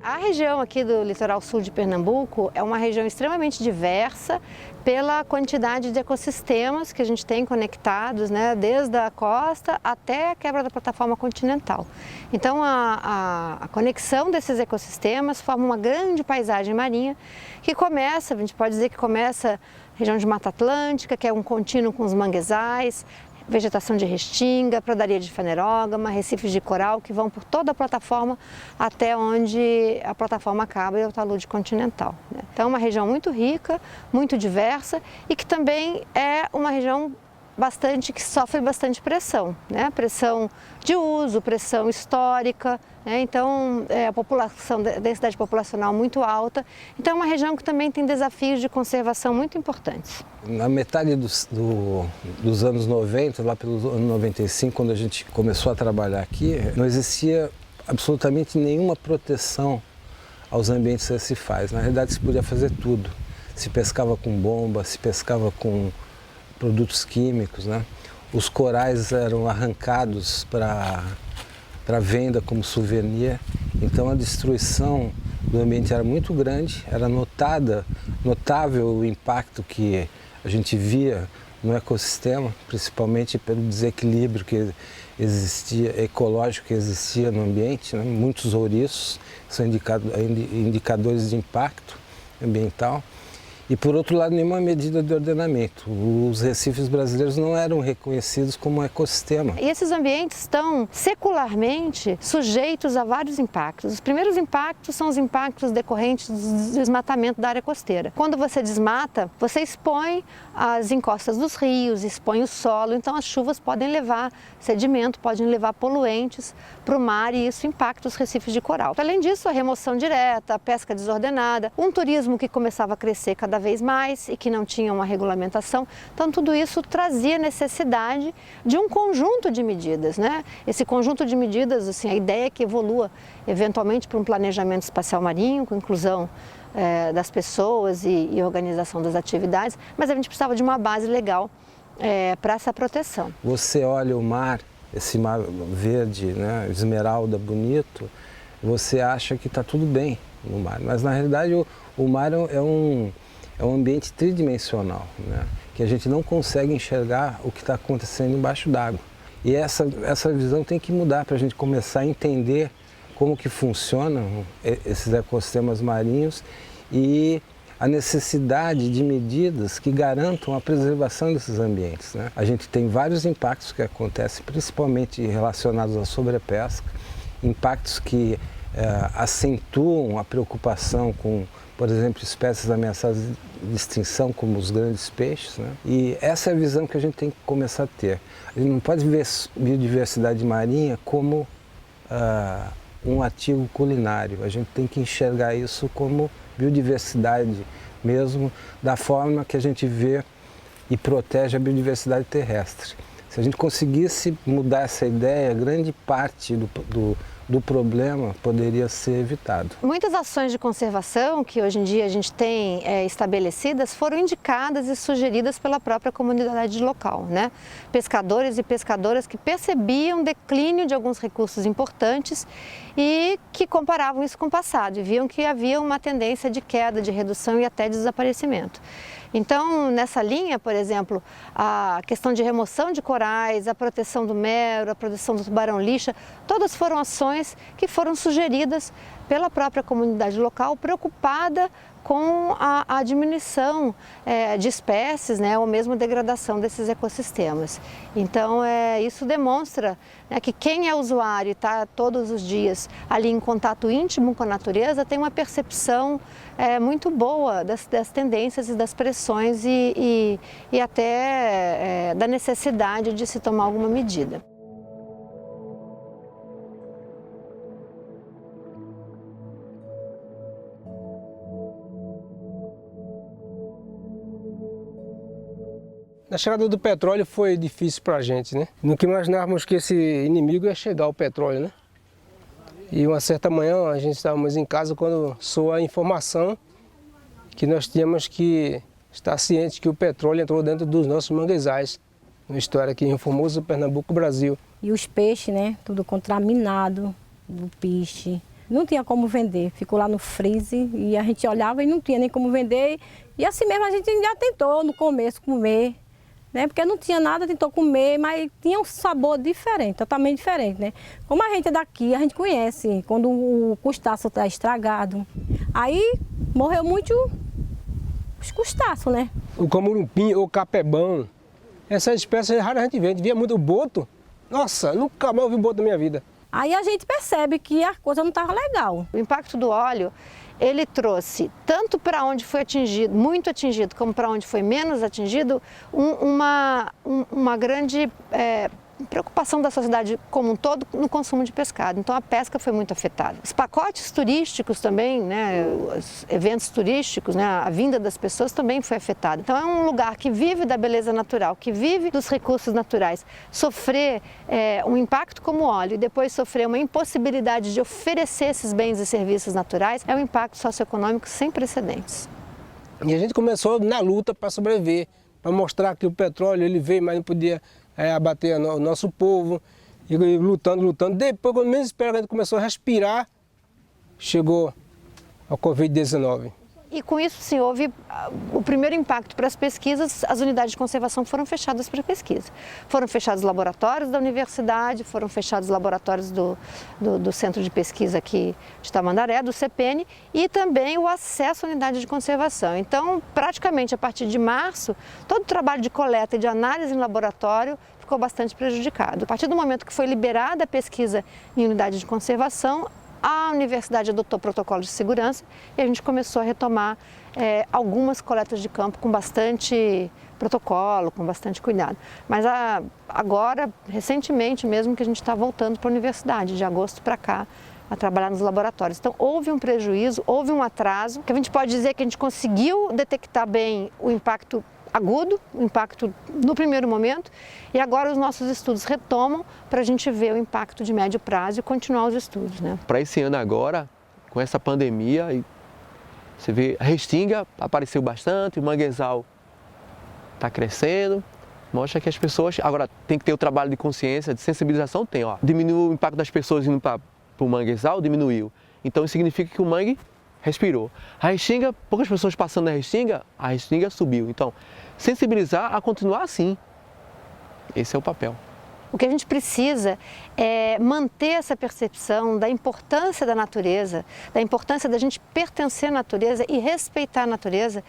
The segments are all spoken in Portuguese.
A região aqui do litoral sul de Pernambuco é uma região extremamente diversa pela quantidade de ecossistemas que a gente tem conectados, né, desde a costa até a quebra da plataforma continental. Então a conexão desses ecossistemas forma uma grande paisagem marinha que começa, a gente pode dizer que começa na região de Mata Atlântica, que é um contínuo com os manguezais, vegetação de restinga, pradaria de fanerógama, recifes de coral que vão por toda a plataforma até onde a plataforma acaba e é o talude continental, né? Então é uma região muito rica, muito diversa e que também é uma região que sofre bastante pressão, né? Pressão de uso, pressão histórica, né? Então a densidade populacional muito alta. Então é uma região que também tem desafios de conservação muito importantes. Na metade dos anos 90, lá pelo ano 95, quando a gente começou a trabalhar aqui, não existia absolutamente nenhuma proteção aos ambientes recifais. Na realidade se podia fazer tudo. Se pescava com bomba, se pescava com produtos químicos, né? Os corais eram arrancados para venda como souvenir, então a destruição do ambiente era muito grande, era notável o impacto que a gente via no ecossistema, principalmente pelo desequilíbrio que existia, ecológico que existia no ambiente, né? Muitos ouriços são indicadores de impacto ambiental. E, por outro lado, nenhuma medida de ordenamento. Os recifes brasileiros não eram reconhecidos como um ecossistema. E esses ambientes estão secularmente sujeitos a vários impactos. Os primeiros impactos são os impactos decorrentes do desmatamento da área costeira. Quando você desmata, você expõe as encostas dos rios, expõe o solo, então as chuvas podem levar sedimento, podem levar poluentes para o mar e isso impacta os recifes de coral. Além disso, a remoção direta, a pesca desordenada, um turismo que começava a crescer cada vez mais e que não tinha uma regulamentação. Então tudo isso trazia necessidade de um conjunto de medidas, né? Esse conjunto de medidas, assim, a ideia é que evolua eventualmente para um planejamento espacial marinho, com inclusão das pessoas e organização das atividades, mas a gente precisava de uma base legal para essa proteção. Você olha o mar, esse mar verde, né, esmeralda, bonito, você acha que está tudo bem no mar, mas na realidade o mar é um ambiente tridimensional, né? Que a gente não consegue enxergar o que está acontecendo embaixo d'água. E essa visão tem que mudar para a gente começar a entender como que funcionam esses ecossistemas marinhos e a necessidade de medidas que garantam a preservação desses ambientes, né? A gente tem vários impactos que acontecem, principalmente relacionados à sobrepesca, impactos que acentuam a preocupação com, por exemplo, espécies ameaçadas de extinção, como os grandes peixes, né? E essa é a visão que a gente tem que começar a ter. A gente não pode ver biodiversidade marinha como um ativo culinário. A gente tem que enxergar isso como biodiversidade mesmo, da forma que a gente vê e protege a biodiversidade terrestre. Se a gente conseguisse mudar essa ideia, grande parte do problema poderia ser evitado. Muitas ações de conservação que hoje em dia a gente tem estabelecidas foram indicadas e sugeridas pela própria comunidade local, né? Pescadores e pescadoras que percebiam o declínio de alguns recursos importantes e que comparavam isso com o passado e viam que havia uma tendência de queda, de redução e até de desaparecimento. Então, nessa linha, por exemplo, a questão de remoção de corais, a proteção do mero, a proteção do tubarão-lixa, todas foram ações que foram sugeridas pela própria comunidade local, preocupada com a diminuição de espécies, né, ou mesmo degradação desses ecossistemas. Então, isso demonstra, né, que quem é usuário e está todos os dias ali em contato íntimo com a natureza tem uma percepção muito boa das tendências e das pressões e até da necessidade de se tomar alguma medida. A chegada do petróleo foi difícil para a gente, né? Nunca imaginávamos que esse inimigo ia chegar, o petróleo, né? E uma certa manhã a gente estávamos em casa quando soou a informação que nós tínhamos que estar cientes que o petróleo entrou dentro dos nossos manguezais. Uma história aqui em Formoso, Pernambuco, Brasil. E os peixes, né? Tudo contaminado, do peixe, Não tinha como vender, ficou lá no freezer e a gente olhava e não tinha nem como vender. E assim mesmo a gente ainda tentou no começo comer, né? Porque não tinha nada, tentou comer, mas tinha um sabor diferente, totalmente diferente, né? Como a gente é daqui, a gente conhece quando o crustáceo está estragado. Aí morreu muito os crustáceos, né? O camurupim ou capebão, essas espécies raras a gente vê. A gente via muito o boto. Nossa, nunca mais ouvi boto na minha vida. Aí a gente percebe que a coisa não estava legal. O impacto do óleo, ele trouxe, tanto para onde foi atingido, muito atingido, como para onde foi menos atingido, uma grande preocupação da sociedade como um todo no consumo de pescado. Então a pesca foi muito afetada. Os pacotes turísticos também, né, os eventos turísticos, né, a vinda das pessoas também foi afetada. Então é um lugar que vive da beleza natural, que vive dos recursos naturais. Sofrer um impacto como o óleo e depois sofrer uma impossibilidade de oferecer esses bens e serviços naturais é um impacto socioeconômico sem precedentes. E a gente começou na luta para sobreviver, para mostrar que o petróleo ele veio, mas não podia abater o nosso povo, e lutando. Depois, quando menos espera, a gente começou a respirar, chegou ao Covid-19. E com isso, sim, houve o primeiro impacto para as pesquisas. As unidades de conservação foram fechadas para pesquisa. Foram fechados os laboratórios da universidade, foram fechados os laboratórios do centro de pesquisa aqui de Tamandaré, do CPN, e também o acesso à unidade de conservação. Então, praticamente a partir de março, todo o trabalho de coleta e de análise em laboratório ficou bastante prejudicado. A partir do momento que foi liberada a pesquisa em unidade de conservação, a universidade adotou protocolos de segurança e a gente começou a retomar algumas coletas de campo com bastante protocolo, com bastante cuidado. Mas agora, recentemente mesmo, que a gente está voltando para a universidade, de agosto para cá, a trabalhar nos laboratórios. Então houve um prejuízo, houve um atraso, que a gente pode dizer que a gente conseguiu detectar bem o impacto agudo, o impacto no primeiro momento, e agora os nossos estudos retomam para a gente ver o impacto de médio prazo e continuar os estudos, né? Para esse ano agora, com essa pandemia, você vê a restinga apareceu bastante, o manguezal está crescendo, mostra que as pessoas, agora tem que ter o trabalho de consciência, de sensibilização, tem, ó. Diminuiu o impacto das pessoas indo para o manguezal, diminuiu. Então isso significa que o mangue respirou. A restinga, poucas pessoas passando a restinga subiu. Então, sensibilizar a continuar assim. Esse é o papel. O que a gente precisa é manter essa percepção da importância da natureza, da importância da gente pertencer à natureza e respeitar a natureza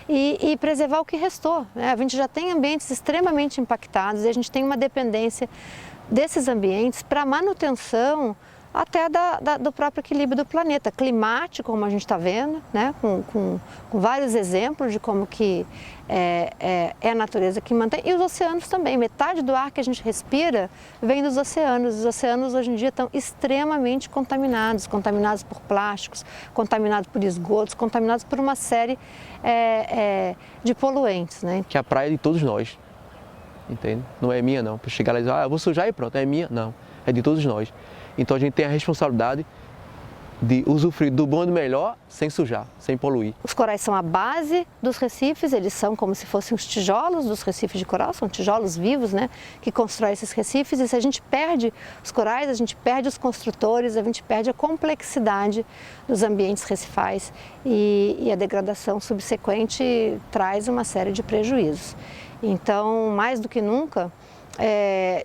e preservar o que restou, né? A gente já tem ambientes extremamente impactados e a gente tem uma dependência desses ambientes para a manutenção até do próprio equilíbrio do planeta, climático, como a gente está vendo, né? com vários exemplos de como que é a natureza que mantém, e os oceanos também. Metade do ar que a gente respira vem dos oceanos. Os oceanos hoje em dia estão extremamente contaminados por plásticos, contaminados por esgotos, contaminados por uma série de poluentes, né? Que a praia é de todos nós, entende? Não é minha não, para chegar lá e dizer, eu vou sujar e pronto, é minha, não, é de todos nós. Então a gente tem a responsabilidade de usufruir do bom e do melhor sem sujar, sem poluir. Os corais são a base dos recifes, eles são como se fossem os tijolos dos recifes de coral, são tijolos vivos, né, que constroem esses recifes, e se a gente perde os corais, a gente perde os construtores, a gente perde a complexidade dos ambientes recifais e a degradação subsequente traz uma série de prejuízos. Então, mais do que nunca,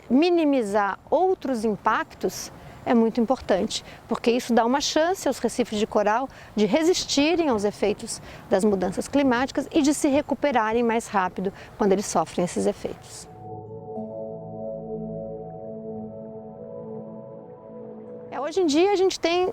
minimizar outros impactos é muito importante, porque isso dá uma chance aos recifes de coral de resistirem aos efeitos das mudanças climáticas e de se recuperarem mais rápido quando eles sofrem esses efeitos. Hoje em dia a gente tem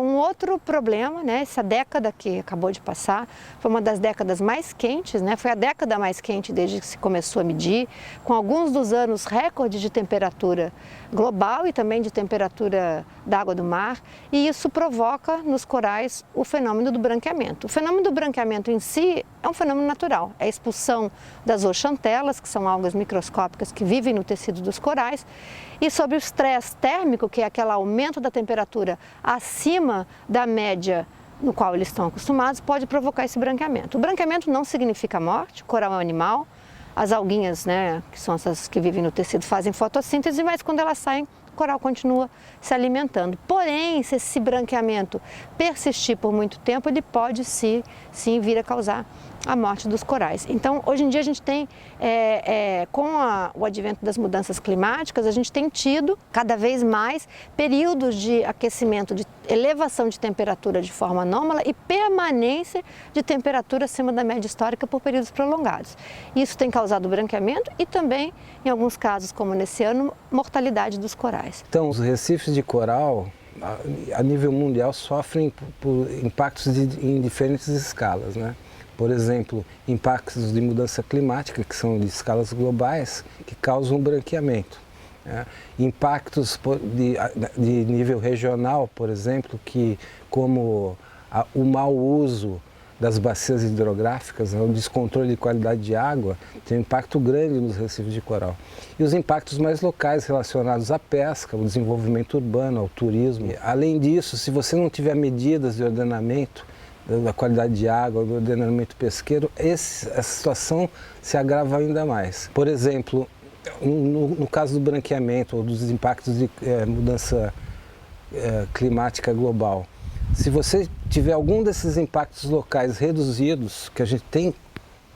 um outro problema, né? Essa década que acabou de passar foi uma das décadas mais quentes, né? Foi a década mais quente desde que se começou a medir, com alguns dos anos recordes de temperatura global e também de temperatura da água do mar, e isso provoca nos corais o fenômeno do branqueamento. O fenômeno do branqueamento em si é um fenômeno natural, é a expulsão das zooxantelas, que são algas microscópicas que vivem no tecido dos corais, e sobre o estresse térmico, que é aquele aumento da temperatura acima da média no qual eles estão acostumados, pode provocar esse branqueamento. O branqueamento não significa morte, o coral é um animal, as alguinhas, né, que são essas que vivem no tecido, fazem fotossíntese, mas quando elas saem, o coral continua se alimentando. Porém, se esse branqueamento persistir por muito tempo, ele pode sim vir a causar a morte dos corais. Então, hoje em dia a gente tem, com o advento das mudanças climáticas, a gente tem tido cada vez mais períodos de aquecimento, de elevação de temperatura de forma anômala e permanência de temperatura acima da média histórica por períodos prolongados. Isso tem causado branqueamento e também, em alguns casos, como nesse ano, mortalidade dos corais. Então, os recifes de coral, a nível mundial, sofrem por impactos em diferentes escalas, né? Por exemplo, impactos de mudança climática, que são de escalas globais, que causam branqueamento. Né? Impactos de nível regional, por exemplo, como o mau uso das bacias hidrográficas, né? O descontrole de qualidade de água, tem um impacto grande nos recifes de coral. E os impactos mais locais relacionados à pesca, ao desenvolvimento urbano, ao turismo. Além disso, se você não tiver medidas de ordenamento da qualidade de água, do ordenamento pesqueiro, essa situação se agrava ainda mais. Por exemplo, no caso do branqueamento ou dos impactos de mudança climática global, se você tiver algum desses impactos locais reduzidos, que a gente tem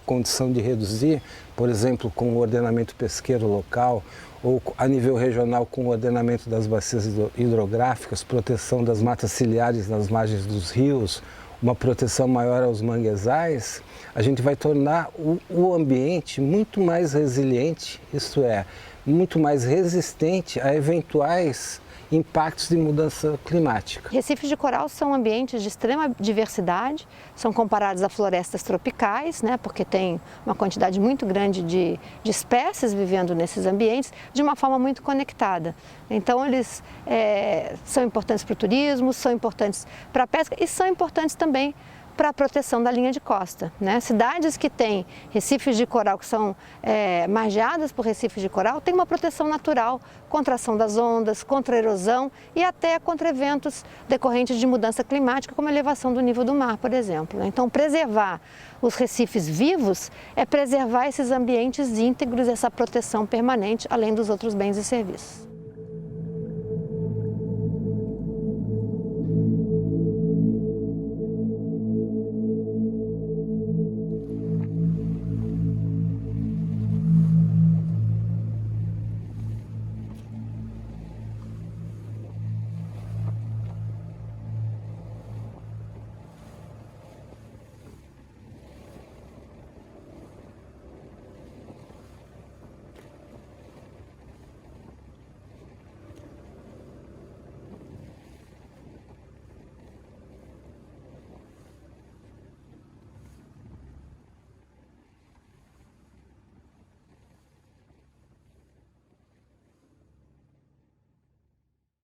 condição de reduzir, por exemplo, com o ordenamento pesqueiro local, ou a nível regional com o ordenamento das bacias hidrográficas, proteção das matas ciliares nas margens dos rios, uma proteção maior aos manguezais, a gente vai tornar o ambiente muito mais resiliente, isto é, muito mais resistente a eventuais impactos de mudança climática. Recifes de coral são ambientes de extrema diversidade, são comparados a florestas tropicais, né, porque tem uma quantidade muito grande de espécies vivendo nesses ambientes de uma forma muito conectada. Então eles são importantes para o turismo, são importantes para a pesca e são importantes também para a proteção da linha de costa, né? Cidades que têm recifes de coral, que são margeadas por recifes de coral, têm uma proteção natural contra a ação das ondas, contra a erosão e até contra eventos decorrentes de mudança climática, como a elevação do nível do mar, por exemplo. Então, preservar os recifes vivos é preservar esses ambientes íntegros, essa proteção permanente, além dos outros bens e serviços.